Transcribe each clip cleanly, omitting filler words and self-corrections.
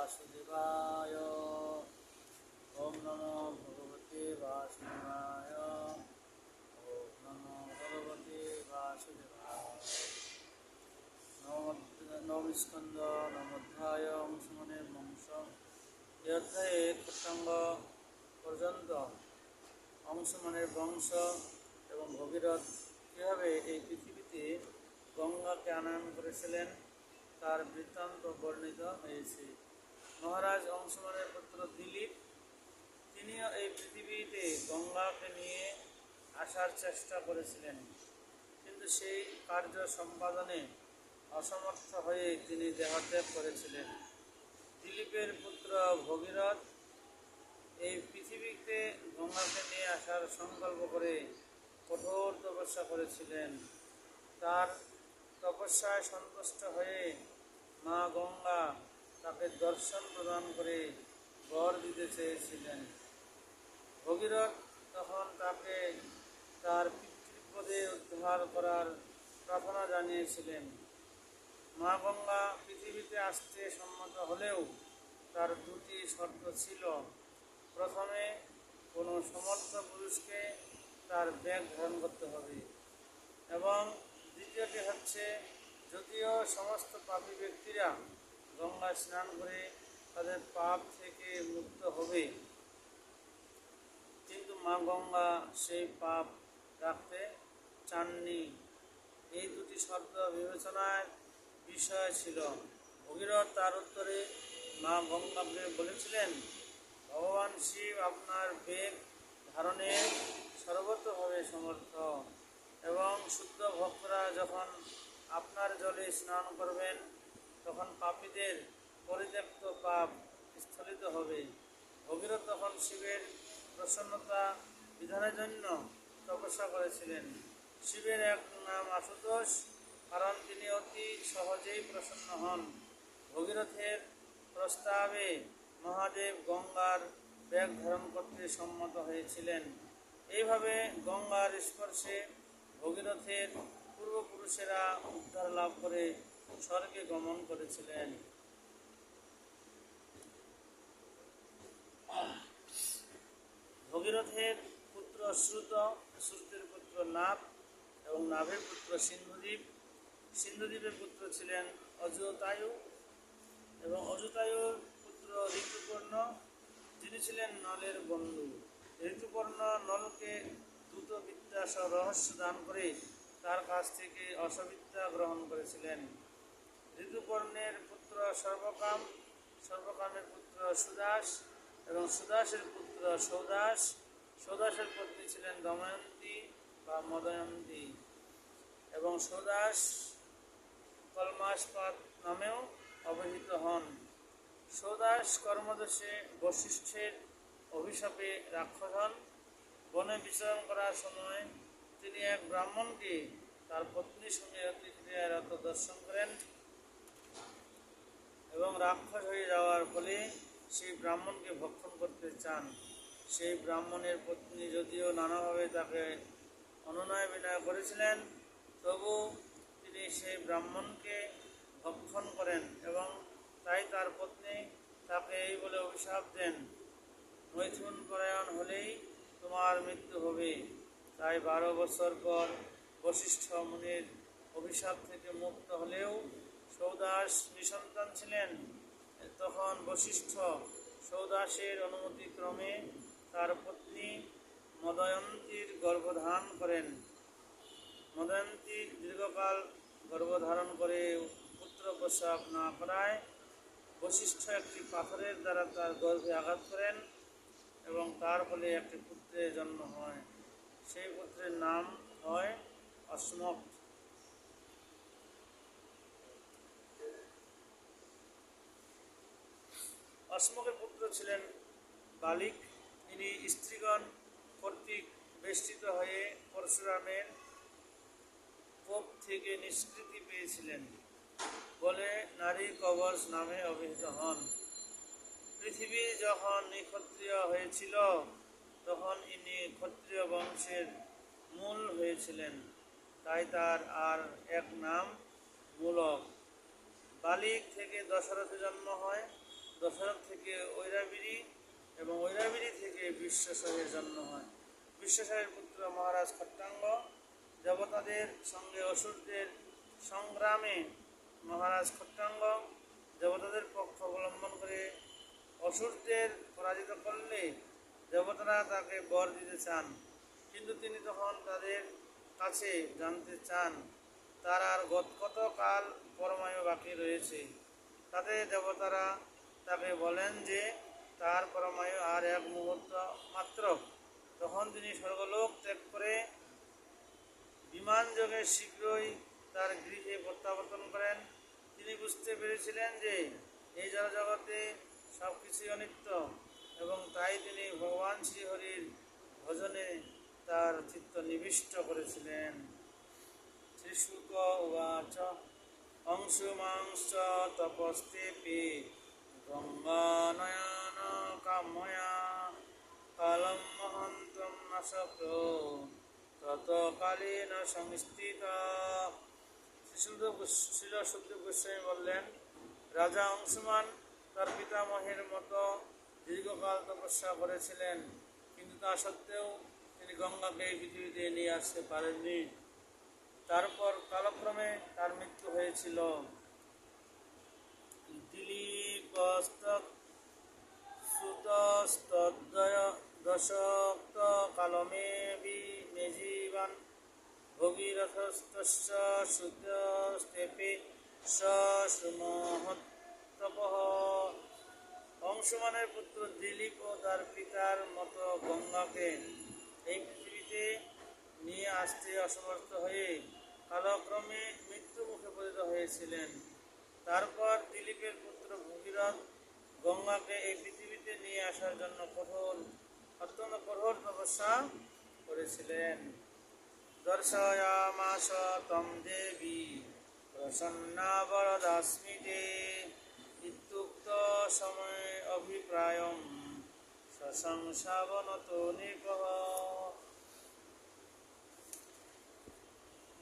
वासुदेवाय। ओम नमो भगवते वासुदेवाय। ओम नमो भगवते वासुदेवाय। नवम स्कंद नवोध्याय অংশমানের বংশ। এই অধ্যায়ে প্রসঙ্গ পর্যন্ত অংশমানের বংশ এবং ভগীরথ কীভাবে এই পৃথিবীতে গঙ্গাকে আনয়ন করেছিলেন তার বৃত্তান্ত বর্ণিত হয়েছে। মহারাজ অংশমানের পুত্র দিলীপ তিনিও এই পৃথিবীতে গঙ্গাকে নিয়ে আসার চেষ্টা করেছিলেন, কিন্তু সেই কার্য সম্পাদনে অসমর্থ হয়ে তিনি দেহত্যাগ করেছিলেন। দিলীপের পুত্র ভগীরথ এই পৃথিবীতে গঙ্গাকে নিয়ে আসার সংকল্প করে কঠোর তপস্যা করেছিলেন। তার তপস্যায় সন্তুষ্ট হয়ে মা গঙ্গা তাকে দর্শন প্রদান করে বর দিতে চেয়েছিলেন। ভগীরথ তখন তাকে তার পিতৃপদে উদ্ধার করার প্রার্থনা জানিয়েছিলেন। মা গঙ্গা পৃথিবীতে আসতে সম্মত হলেও তার দুটি শর্ত ছিল। প্রথমে, কোনো সমর্থ পুরুষকে তার ব্যাগ ধারণ করতে হবে, এবং দ্বিতীয়টি হচ্ছে, যদিও সমস্ত পাপী ব্যক্তিরা গঙ্গায় স্নান করে তাদের পাপ থেকে মুক্ত হবে, কিন্তু মা গঙ্গা সেই পাপ রাখতে চাননি। এই দুটি শব্দ বিবেচনার বিষয় ছিল। ভগীরথ তার উত্তরে মা গঙ্গাকে বলেছিলেন, ভগবান শিব আপনার বেগ ধারণে সর্বতভাবে সমর্থ, এবং শুদ্ধ ভক্তরা যখন আপনার জলে স্নান করবেন তখন পাপীদের পরিত্যক্ত পাপ স্থলিত হবে। ভগীরথ তখন শিবের প্রসন্নতা বিধানের জন্য তপস্যা করেছিলেন। শিবের এক নাম আশুতোষ, কারণ তিনি অতি সহজেই প্রসন্ন হন। ভগীরথের প্রস্তাবে মহাদেব গঙ্গার ব্যাগ ধারণ করতে সম্মত হয়েছিলেন। এইভাবে গঙ্গার স্পর্শে ভগীরথের পূর্বপুরুষেরা উদ্ধার লাভ করে স্বর্গে গমন করেছিলেন। ভগীরথের পুত্র শ্রুত, শ্রুতের পুত্র নাভ এবং নাভের পুত্র সিন্ধুদ্বীপ, সিন্ধুদ্বীপের পুত্র ছিলেন অযুতায়ু এবং অযুতায়ুর পুত্র ঋতুপর্ণ, যিনি ছিলেন নলের বন্ধু। ঋতুপর্ণ নলকে দ্রুত বিদ্যা সহ রহস্য দান করে তার কাছ থেকে অশ্ববিদ্যা গ্রহণ করেছিলেন। ঋতুপর্ণের পুত্র সর্বকাম, সর্বকামের পুত্র সুদাস এবং সুদাসের পুত্র সৌদাস। সৌদাসের পত্নী ছিলেন দময়ন্তী বা মদয়ন্তী, এবং সৌদাস কলমাসপাত নামেও অভিহিত হন। সৌদাস কর্মদোষে বশিষ্ঠের অভিশাপে রাক্ষস হন। বনে বিচরণ করার সময় তিনি এক ব্রাহ্মণকে তার পত্নীর সঙ্গে অতিক্রিয়ারত দর্শন করেন, এবং রাক্ষস হয়ে যাওয়ার ফলে সেই ব্রাহ্মণকে ভক্ষণ করতে চান। সেই ব্রাহ্মণের পত্নী যদিও নানাভাবে তাকে অনুনয় বিনয় করেছিলেন, তবু তিনি সেই ব্রাহ্মণকে ভক্ষণ করেন, এবং তাই তার পত্নী তাকে এই বলে অভিশাপ দেন, মৈথুন পরায়ণ হলেই তোমার মৃত্যু হবে। তাই 12 বছর পর বশিষ্ঠ মুনির অভিশাপ থেকে মুক্ত হলেও সৌদাস নিঃসন্তান ছিলেন। তখন বশিষ্ঠ সৌদাসের অনুমতিক্রমে তার পত্নী মদয়ন্তীর গর্ভধারণ করেন। মদয়ন্তী দীর্ঘকাল গর্ভধারণ করে পুত্র প্রসব না করায় বশিষ্ঠ একটি পাথরের দ্বারা তার গর্ভে আঘাত করেন, এবং তার ফলে একটি পুত্রের জন্ম হয়। সেই পুত্রের নাম হয় অসমক। অসমকের পুত্র ছিলেন বালিক। ইনি স্ত্রীগণ কর্তৃক বেষ্টিত হয়ে পরশুরামের কোপ থেকে নিষ্কৃতি পেয়েছিলেন বলে নারী কবচ নামে অভিহিত হন। পৃথিবী যখন নিক্ষত্রিয় হয়েছিল তখন ইনি ক্ষত্রিয় বংশের মূল হয়েছিলেন, তাই তার আর এক নাম মূলক। বালিক থেকে দশরথের জন্ম হয়। দশরথ থেকে ঐরাবিরি এবং ঐরাবিরি থেকে বিশ্বসাহের জন্ম হয়। বিশ্বসাহের পুত্র মহারাজ খট্টাঙ্গ দেবতাদের সঙ্গে অসুরদের সংগ্রামে মহারাজ খট্টাঙ্গ দেবতাদের পক্ষ অবলম্বন করে অসুরদের পরাজিত করলে দেবতারা তাকে বর দিতে চান, কিন্তু তিনি তখন তাদের কাছে জানতে চান তার আর কত কাল পরমায়ু বাকি রয়েছে। তাতে দেবতারা তাকে বলেন যে তার পরমায়ু আর এক মুহূর্ত মাত্র। তখন তিনি স্বর্গলোক ত্যাগ করে বিমান যোগে শীঘ্রই তার গৃহে প্রত্যাবর্তন করেন। তিনি বুঝতে পেরেছিলেন যে এই জগতে সব কিছুই অনিত্য এবং তাই তিনি ভগবান শ্রীহরির ভজনে তার চিত্ত নিবিষ্ট করেছিলেন। শ্রীশুক উবাচ অংশুমাংশ তপস্তেপি গঙ্গানয়ন কাময়া কালম মহন্তম ন শক্র তৎকালীন সংস্থিত। শ্রীল সুখদেব গোস্বামী বললেন, রাজা অংশুমান তার পিতামহের মতো দীর্ঘকাল তপস্যা করেছিলেন, কিন্তু তা সত্ত্বেও তিনি গঙ্গাকে এই পৃথিবীতে নিয়ে আসতে পারেননি। তারপর কালক্রমে তার মৃত্যু হয়েছিল। দশক্ত কালমে মেজীবান ভগীরথস্তস্য শুদ্ধস্তেপে সুমহত্তপঃ। অংশুমানের পুত্র দিলীপ ও তার পিতার মতো গঙ্গাকে এই পৃথিবীতে নিয়ে আসতে অসমর্থ হয়ে কালক্রমে মৃত্যু মুখে পতিত হয়েছিলেন। তারপর দিলীপের পুত্র ভগীরথ গঙ্গাকে এই পৃথিবীতে নিয়ে আসার জন্য অত্যন্ত কঠোর তপস্যা করেছিলেন। দর্শয়ামাস তম দেবী প্রসন্না বরদাস্মিতে ইত্যুক্ত সময়ে অভিপ্রায়ম সশংসাবনত নিপহ।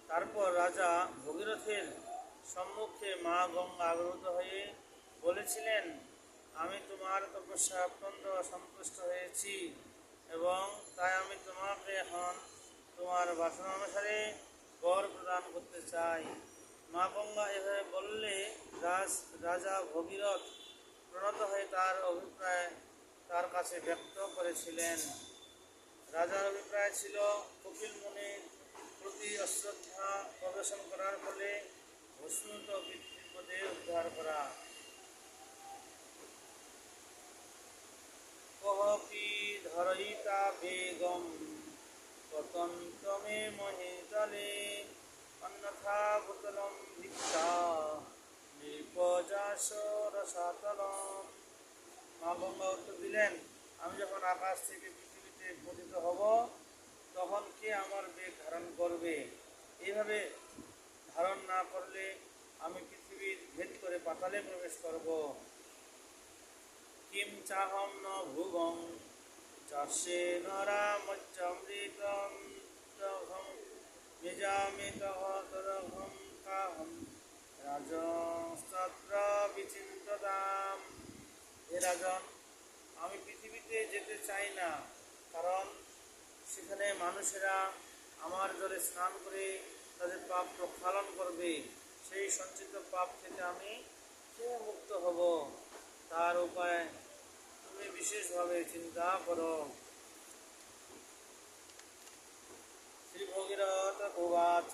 তারপর রাজা ভগীরথের সম্মুখে মা গঙ্গা আবির্ভূত হয়ে বলেছিলেন, আমি তোমার তপস্যা অত্যন্ত সন্তুষ্ট হয়েছি এবং তাই আমি তোমাকে এখন তোমার বাসনা অনুসারে বর প্রদান করতে চাই। মা গঙ্গা এভাবে বললে রাজা ভগীরথ প্রণত হয়ে তার অভিপ্রায় তার কাছে ব্যক্ত করেছিলেন। রাজার অভিপ্রায় ছিল কপিল মুনির প্রতি অশ্রদ্ধা প্রদর্শন করার ফলে ভস্মীভূত বিপদে উদ্ধার করা। কহপি ধরয়িতা বেগম পতন্তমে মহিতলে অন্যথা ভূতলম ভিক্ষা নিপজাসরসাতলম। মা গঙ্গা উত্তর দিলেন, আমি যখন আকাশ থেকে পৃথিবীতে পতিত হব তখন কে আমার বেগ ধারণ করবে? এইভাবে ধারণ না করলে আমি পৃথিবীর ভেদ করে পাতালে প্রবেশ করব। কিম চাহম ন ভুবং চাষে নরামচ্যমৃতম তহম নিজামিতহ তদহম কাহম রাজস্তত্র বিচিন্ততাম। হে রাজন, আমি পৃথিবীতে যেতে চাই না, কারণ সেখানে মানুষেরা আমার জলে স্নান করে তাদের পাপ প্রক্ষালন করবে। সেই সঞ্চিত পাপ থেকে আমি কেউ মুক্ত হব, তার উপায় তুমি বিশেষভাবে চিন্তা করো। শ্রী ভগীরথ উবাচ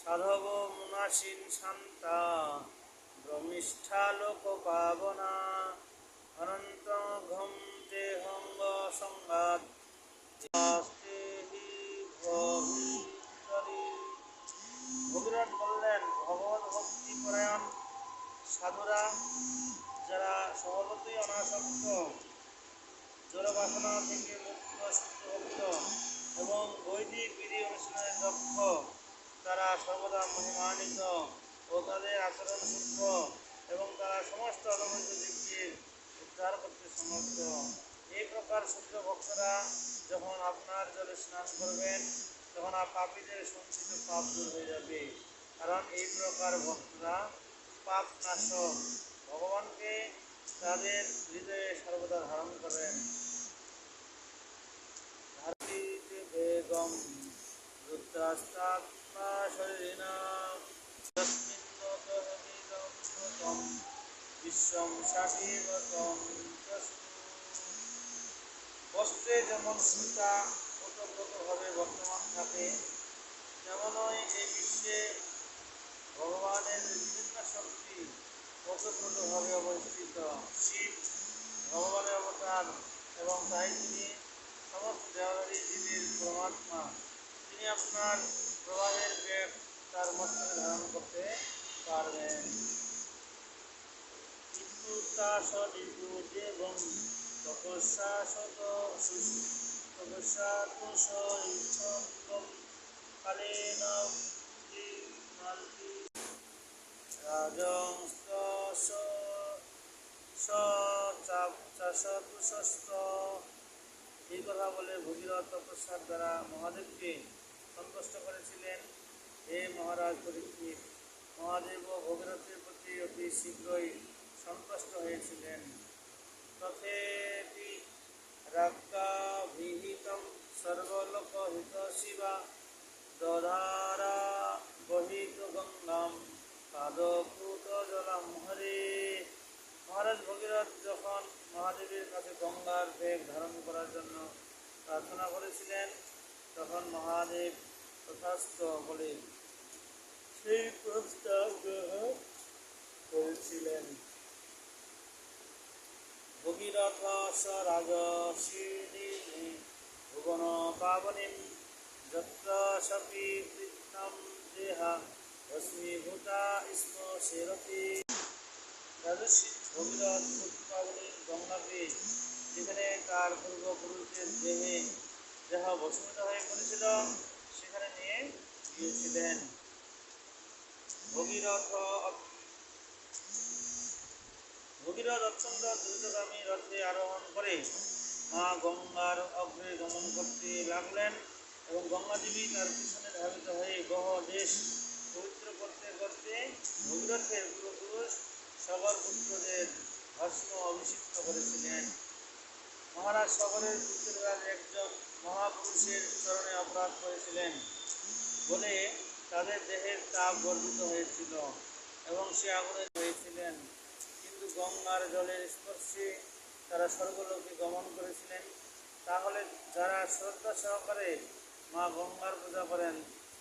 সাধব মুনাসীন শান্তা ব্রহ্মিষ্ঠা লোক পাবনা অনন্ত ঘম দেহঙ্গ সংঘাত। ভগীরথ বললেন, ভগবত ভক্তি পরায়ণ সাধুরা যারা স্বভাবতই অনাসক্ত, জড়বাসনা থেকে মুক্ত, শুদ্ধভক্ত এবং বৈদিক বিধি অনুশীলনে দক্ষ, তারা সর্বদা মহিমান্বিত ও তাদের আচরণ শুদ্ধ এবং তারা সমস্ত অধমৃত দিককে উদ্ধার করতে সমর্থ। এই প্রকার শুদ্ধ ভক্তরা যখন আপনার জলে স্নান করবেন তখন পাপীদের সঞ্চিত পাপ দূর হয়ে যাবে, কারণ এই প্রকার ভক্তরা পাপ নাশক ভগবানকে তাদের হৃদয়ে সর্বদা ধারণ করেন। ধারীতে বেগম রুদ্রাস্তাত্মা শরীরিণাম তস্মিন্নতহমিদং ভূতম বিশ্বং শাসীবতং তস্মু। বস্ত্রে যেমন সুতা ওতপ্রোতভাবে বর্তমান থাকে, তেমনই এই বিশ্বে ভগবানের বিভিন্ন শক্তি ওতপ্রোতভাবে অবস্থিত। শিব ভগবানের অবতার এবং তাই তিনি সমস্ত দেহধারী জীবের পরমাত্মা। তিনি আপনার প্রবাহের বেগ তার মস্তকে ধারণ করতে পারবেন। ইত্যুত্তাসদিবুদেবং তপস্যাশত তপস্যাতুষয়ুচ্ছন্দং কালেন বৃণান্তি রাজংস্তশতুষস্ত। এই কথা বলে ভগীরথ তপস্যার দ্বারা মহাদেবকে সন্তুষ্ট করেছিলেন। হে মহারাজ পরীক্ষিত, মহাদেবও ভগীরথের প্রতি অতি শীঘ্রই সন্তুষ্ট হয়েছিলেন। তথেপি রাজ্ঞাভিহিতং সর্বলোকহিতশিবা দধারা বহিত গঙ্গাম পাদপুত জলাম হরে। মহারাজ ভগীরথ যখন মহাদেবের কাছে গঙ্গার বেগ ধারণ করার জন্য প্রার্থনা করেছিলেন, তখন মহাদেব তথাস্তু বলে সেই প্রস্তাব গ্রহণ করেছিলেন। ভগীরথ স রাজর্ষিণী ভুবন পাবনীম যত্র সপি কৃষ্ণম দেহা ভস্মীভূতা স্ম সেরতি। রাজর্ষি ভগীরথ পাবনী গঙ্গাকে, যেখানে তার পূর্বপুরুষদের দেহ ভস্মীভূত হয়ে পড়েছিল, সেখানে নিয়ে গিয়েছিলেন। ভগীরথ অত্যন্ত দ্রুতগামী রথে আরোহণ করে মা গঙ্গার অগ্রে গমন করতে লাগলেন এবং গঙ্গাদেবী তার পিছনে ধাবিত হয়ে বহু দেশ পবিত্র করতে করতে ভগীরথের পূর্বপুরুষ সগর পুত্রদের ভস্ম অভিষিক্ত করেছিলেন। মহারাজ সগরের পুত্ররা একজন মহাপুরুষের চরণে অপরাধ করেছিলেন বলে তাদের দেহের তাপ বর্ধিত হয়েছিল এবং সে আগুনে হয়েছিলেন, কিন্তু গঙ্গার জলের স্পর্শে তারা স্বর্গলোকে গমন করেছিলেন। তাহলে যারা শ্রদ্ধা সহকারে মা গঙ্গার পূজা করেন,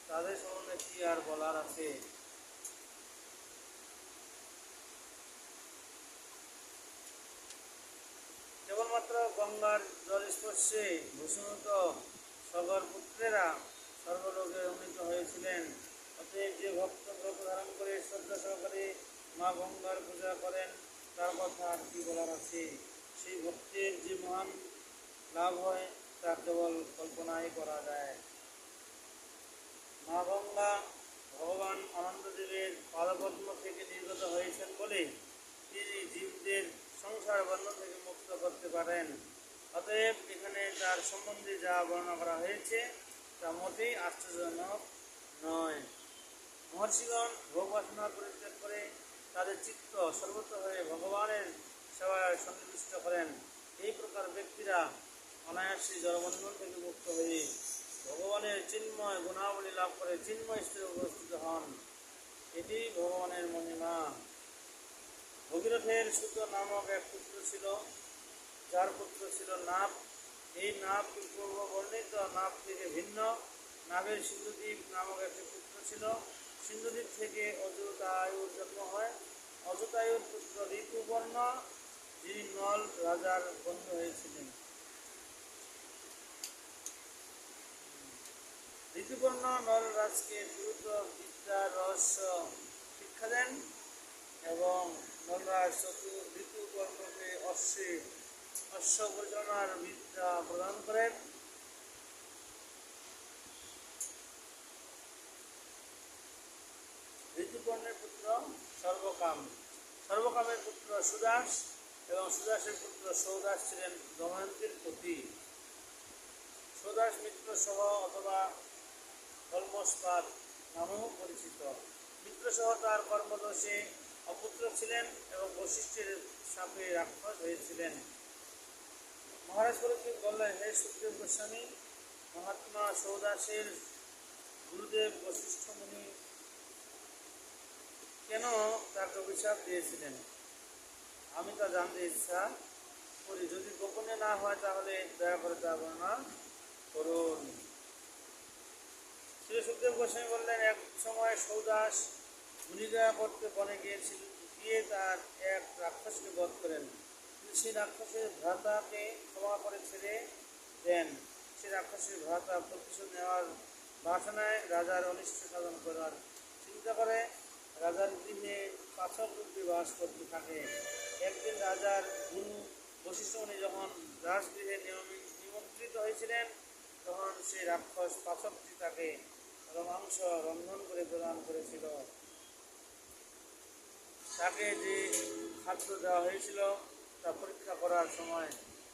তাদের সম্বন্ধে কি আর বলার আছে। কেবলমাত্র গঙ্গার জল স্পর্শে ভূষণত সগর পুত্রেরা সর্বলোকে উন্নীত হয়েছিলেন। অতএব যে ভক্ত ব্রত ধারণ করে শ্রদ্ধা সহকারে মা গঙ্গার পূজা করেন, তার কথা আর কি বলার আছে। সেই ভক্তের যে মহান লাভ হয়, তা কেবল কল্পনাই করা যায়। মা গঙ্গা ভগবান আনন্দদেবের পাদপদ্ম থেকে নির্গত হয়েছেন বলে তিনি জীবদের সংসার বন্ধন থেকে মুক্ত করতে পারেন। অতএব এখানে তার সম্বন্ধে যা বর্ণনা করা হয়েছে তা মোটেই আশ্চর্যজনক নয়। মহর্ষিগণ ভোগ বাসনা পরিত্যাগ করে তাদের চিত্ত সর্বত্র হয়ে ভগবানের সেবায় সন্নিবিষ্ট করেন। এই প্রকার ব্যক্তিরা অনায়াসী জড়বন্ধন থেকে মুক্ত হয়ে ভগবানের চিন্ময় গুণাবলী লাভ করে চিন্ময় স্থিরে উপস্থিত হন। এটি ভগবানের মহিমা। ভগীরথের সুত নামক এক পুত্র ছিল, যার পুত্র ছিল নাভ। এই নাভ পূর্ব বর্ণিত নাভ থেকে ভিন্ন। নাভের সিন্ধুদ্বীপ নামক একটি পুত্র ছিল। সিন্ধুদ্বীপ থেকে অযুতায়ুর জন্ম হয়। অযুতায়ুর পুত্র ঋতুপর্ণ, যিনি নল রাজার বন্ধু হয়েছিলেন। ঋতুপর্ণ নলরাজকে দ্রুত বিদ্যার রহস্য শিক্ষা দেন এবং নলরাজ ঋতুপর্ণকে অশ্ব পরিচালনার বিদ্যা প্রদান করেন। ঋতুপর্ণের পুত্র সর্বকামের পুত্র সুদাস এবং সুদাসের পুত্র সৌদাস ছিলেন দময়ন্তীর পতি। সৌদাস মিত্র সহ অথবা কলমস্পাদ নামেও পরিচিত। মিত্র সহ তার কর্মদোষে অপুত্র ছিলেন এবং বশিষ্ঠের সাপে রাক্ষস হয়েছিলেন। মহারাজ পরীক্ষিত বললেন, হে সুখদেব গোস্বামী, মহাত্মা সৌদাসের গুরুদেব বশিষ্ঠ মুনি কেন তাকে অভিশাপ দিয়েছিলেন? আমি তা জানতে ইচ্ছা করি। যদি গোপনে না হয় তাহলে দয়া করে তা বর্ণনা করুন। শ্রী সুখদেব গোস্বামী বললেন, এক সময় সৌদাস মুনিদয়া করতে বনে গিয়ে তার এক রাক্ষসকে বধ করেন। তিনি সেই রাক্ষসের ভ্রাতাকে ক্ষমা করে ছেড়ে দেন। সেই রাক্ষসের ভ্রাতা প্রতিশোধ নেওয়ার বাসনায় রাজার অনিষ্ট সাধন করার চিন্তা করে রাজার গৃহে পাথর রূপে বাস করতে থাকে। একদিন রাজার গুরু বশিষ্ঠ মুনি যখন রাজগৃহে নিমন্ত্রিত হয়েছিলেন, তখন সেই রাক্ষস পাথরটি তাকে মাংস রন্ধন করে প্রদান করেছিল। তাকে যে খাদ্য দেওয়া হয়েছিল তা পরীক্ষা করার সময়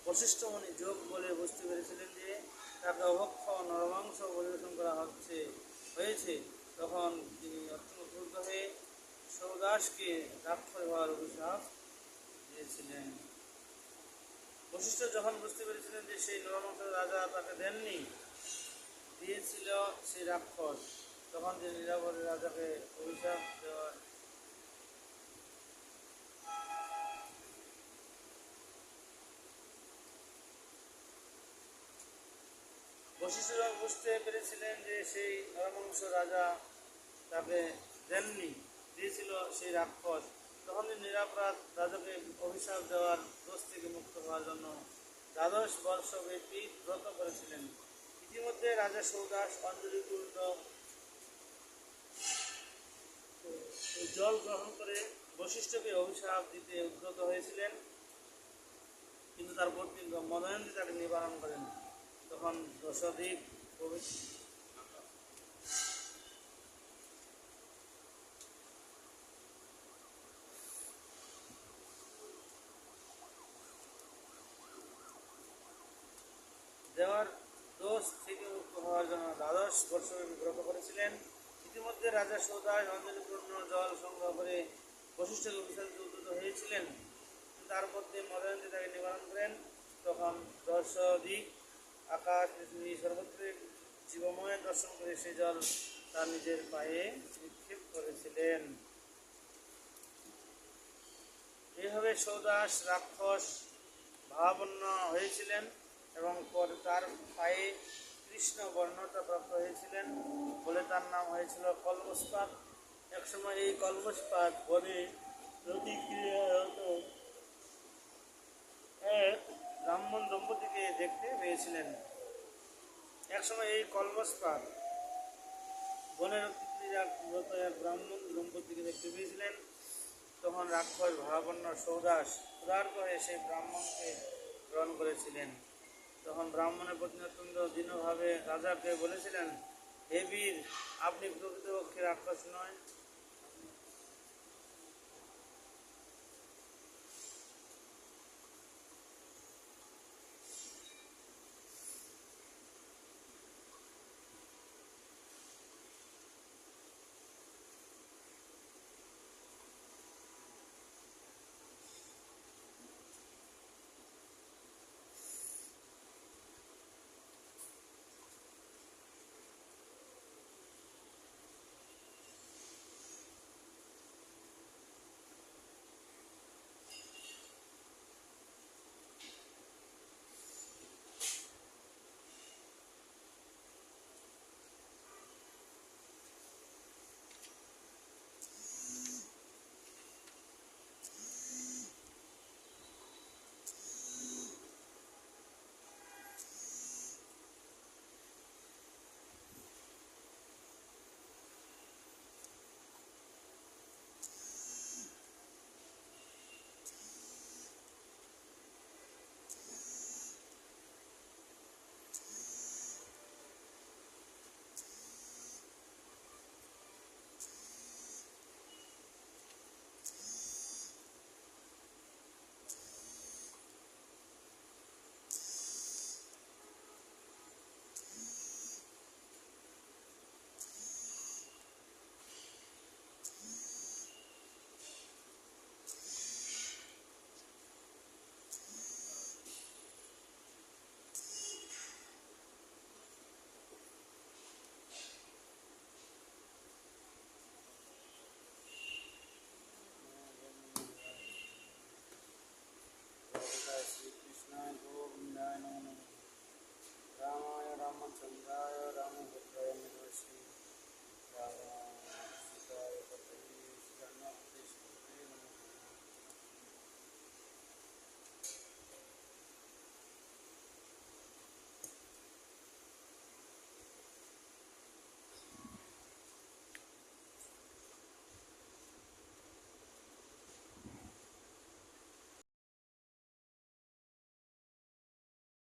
বশিষ্ঠ মুনি যোগ বলে বুঝতে পেরেছিলেন যে তাকে অভক্ষ নরমাংস পরিবেশন করা হয়েছে। তখন তিনি অত্যন্ত ক্রুদ্ধ হয়ে সৌদাসকে রাক্ষস হওয়ার অভিশাপ দিয়েছিলেন। বশিষ্ঠ যখন বুঝতে পেরেছিলেন যে সেই নরমাংস রাজা তাকে দিয়েছিল সেই রাক্ষস, তখন তিনি নিরাপদে রাজাকে অভিশাপ দেওয়ার বশিষ্ঠ যখন বুঝতে পেরেছিলেন যে সেই নরমাংস রাজা তাকে দিয়েছিল সেই রাক্ষস, তখন তিনি নিরাপরাধ রাজাকে অভিশাপ দেওয়ার দোষ থেকে মুক্ত হওয়ার জন্য 12 বর্ষব্যাপী ব্রত করেছিলেন। ইতিমধ্যে রাজা সৌদাস অঞ্জলিপূর্ণ জল গ্রহণ করে বশিষ্ঠকে অভিশাপ দিতে উদ্যত হয়েছিলেন, কিন্তু তার পত্নী মদয়ন্তী তাকে নিবারণ করেন। তখন দশাধিক দেওয়ার দোষ থেকে মুক্ত হওয়ার জন্য 12 বর্ষব্যাপী ব্রত করেছিলেন। ইতিমধ্যে রাজা সৌদাস অঞ্জলিপূর্ণ জল সংগ্রহ করে বশিষ্ঠকে অভিশাপে উদ্যত হয়েছিলেন, তার পত্নী মদয়ন্তী তাকে নিবারণ করেন। তখন দশাধিক আকাশ পৃথিবী সর্বত্র জীবময় দর্শন করে সেই জল তার নিজের পায়ে নিক্ষেপ করেছিলেন। এইভাবে সৌদাস রাক্ষস ভাবাপন্ন হয়েছিলেন এবং পরে তার পায়ে কৃষ্ণ বর্ণতা প্রাপ্ত হয়েছিলেন বলে তার নাম হয়েছিল কলমস্পাত। একসময় এই কলমস্পাত বনে প্রতিক্রিয়ারত এক ব্রাহ্মণ দম্পতিকে দেখতে পেয়েছিলেন। একসময় এই কলমস্পাত বনের প্রতিক্রিয়ারত এক ব্রাহ্মণ দম্পতিকে দেখতে পেয়েছিলেন। তখন রাক্ষস ভাবাপন্ন সৌদাস ক্ষুধার্ত হয়ে সেই ব্রাহ্মণকে গ্রহণ করেছিলেন। তখন ব্রাহ্মণের পত্নী অত্যন্ত দীনভাবে রাজাকে বলেছিলেন, হে বীর, আপনি প্রকৃতপক্ষে রাক্ষস নয়,